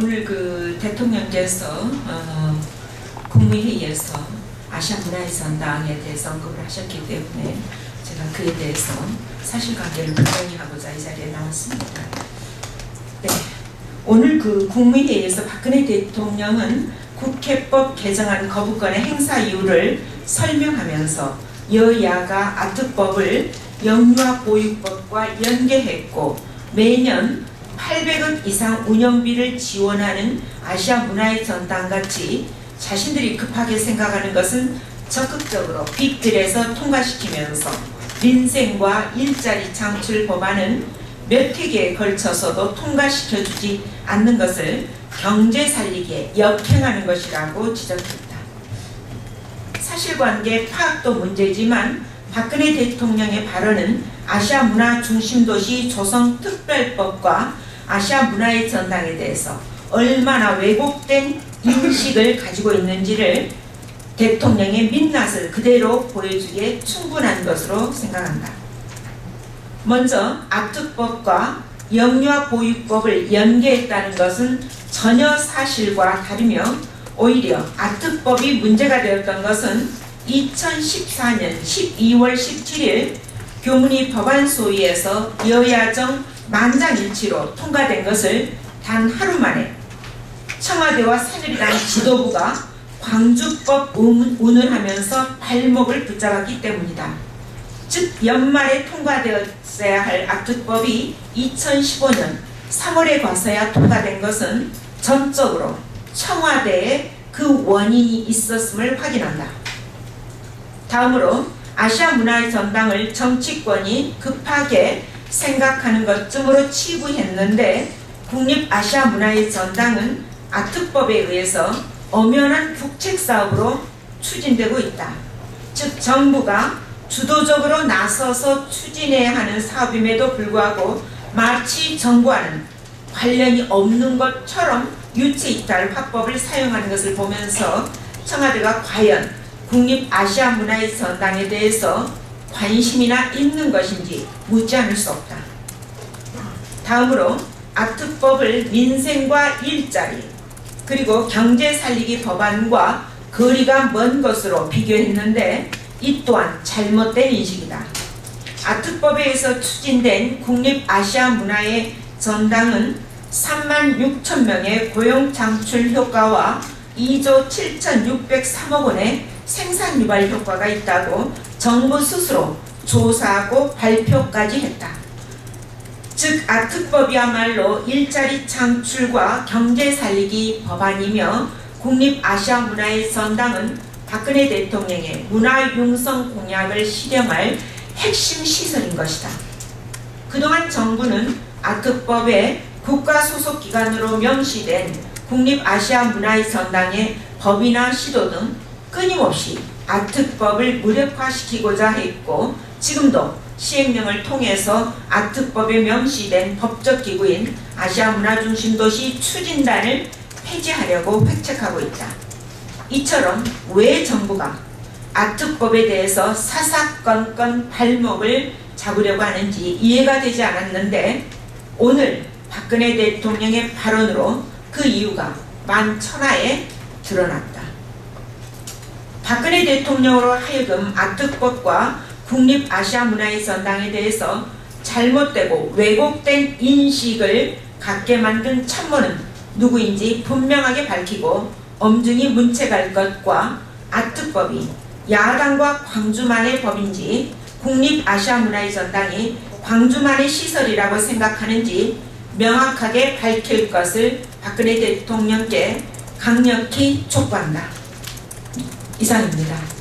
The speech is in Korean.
오늘 그 대통령께서 국무회의에서 아시아 문화의 전당에 대해서 언급을 하셨기 때문에 제가 그에 대해서 사실관계를 분명히 하고자 이 자리에 나왔습니다. 네, 오늘 그 국무회의에서 박근혜 대통령은 국회법 개정안 거부권의 행사 이유를 설명하면서 여야가 아트법을 영유아 보육법과 연계했고 매년 800억 이상 운영비를 지원하는 아시아 문화의 전당같이 자신들이 급하게 생각하는 것은 적극적으로 빅딜에서 통과시키면서 민생과 일자리 창출 법안은 몇 회기에 걸쳐서도 통과시켜주지 않는 것을 경제 살리기에 역행하는 것이라고 지적했다. 사실관계 파악도 문제지만 박근혜 대통령의 발언은 아시아 문화 중심도시 조성특별법과 아시아 문화의 전당에 대해서 얼마나 왜곡된 인식을 가지고 있는지를 대통령의 민낯을 그대로 보여주기에 충분한 것으로 생각한다. 먼저 아트법과 영유아 보육법을 연계했다는 것은 전혀 사실과 다르며 오히려 아트법이 문제가 되었던 것은 2014년 12월 17일 교문위 법안소위에서 여야정 만장일치로 통과된 것을 단 하루 만에 청와대와 새누리당 지도부가 광주법 운운하면서 발목을 붙잡았기 때문이다. 즉 연말에 통과되었어야 할 아트법이 2015년 3월에 가서야 통과된 것은 전적으로 청와대에 그 원인이 있었음을 확인한다. 다음으로 아시아 문화의 전당을 정치권이 급하게 생각하는 것쯤으로 치부했는데 국립 아시아 문화의 전당은 아트법에 의해서 엄연한 국책사업으로 추진되고 있다. 즉 정부가 주도적으로 나서서 추진해야 하는 사업임에도 불구하고 마치 정부와는 관련이 없는 것처럼 유체이탈 화법을 사용하는 것을 보면서 청와대가 과연 국립 아시아 문화의 전당에 대해서 관심이나 있는 것인지 묻지 않을 수 없다. 다음으로 아트법을 민생과 일자리 그리고 경제 살리기 법안과 거리가 먼 것으로 비교했는데 이 또한 잘못된 인식이다. 아트법에 의해서 추진된 국립 아시아 문화의 전당은 36,000명의 고용 창출 효과와 2조 7,603억 원의 생산 유발 효과가 있다고 정부 스스로 조사하고 발표까지 했다. 즉 아트법이야말로 일자리 창출과 경제 살리기 법안이며 국립 아시아 문화의 전당은 박근혜 대통령의 문화융성 공약을 실현할 핵심 시설인 것이다. 그동안 정부는 아트법에 국가 소속 기관으로 명시된 국립 아시아 문화의 전당의 법이나 시도 등 끊임없이 아트법을 무력화시키고자 했고 지금도 시행령을 통해서 아트법에 명시된 법적 기구인 아시아 문화중심도시 추진단을 폐지하려고 획책하고 있다. 이처럼 왜 정부가 아트법에 대해서 사사건건 발목을 잡으려고 하는지 이해가 되지 않았는데 오늘 박근혜 대통령의 발언으로 그 이유가 만천하에 드러났다. 박근혜 대통령으로 하여금 아트법과 국립 아시아 문화의 전당에 대해서 잘못되고 왜곡된 인식을 갖게 만든 참모는 누구인지 분명하게 밝히고 엄중히 문책할 것과 아트법이 야당과 광주만의 법인지 국립 아시아 문화의 전당이 광주만의 시설이라고 생각하는지 명확하게 밝힐 것을 박근혜 대통령께 강력히 촉구한다. 이상입니다.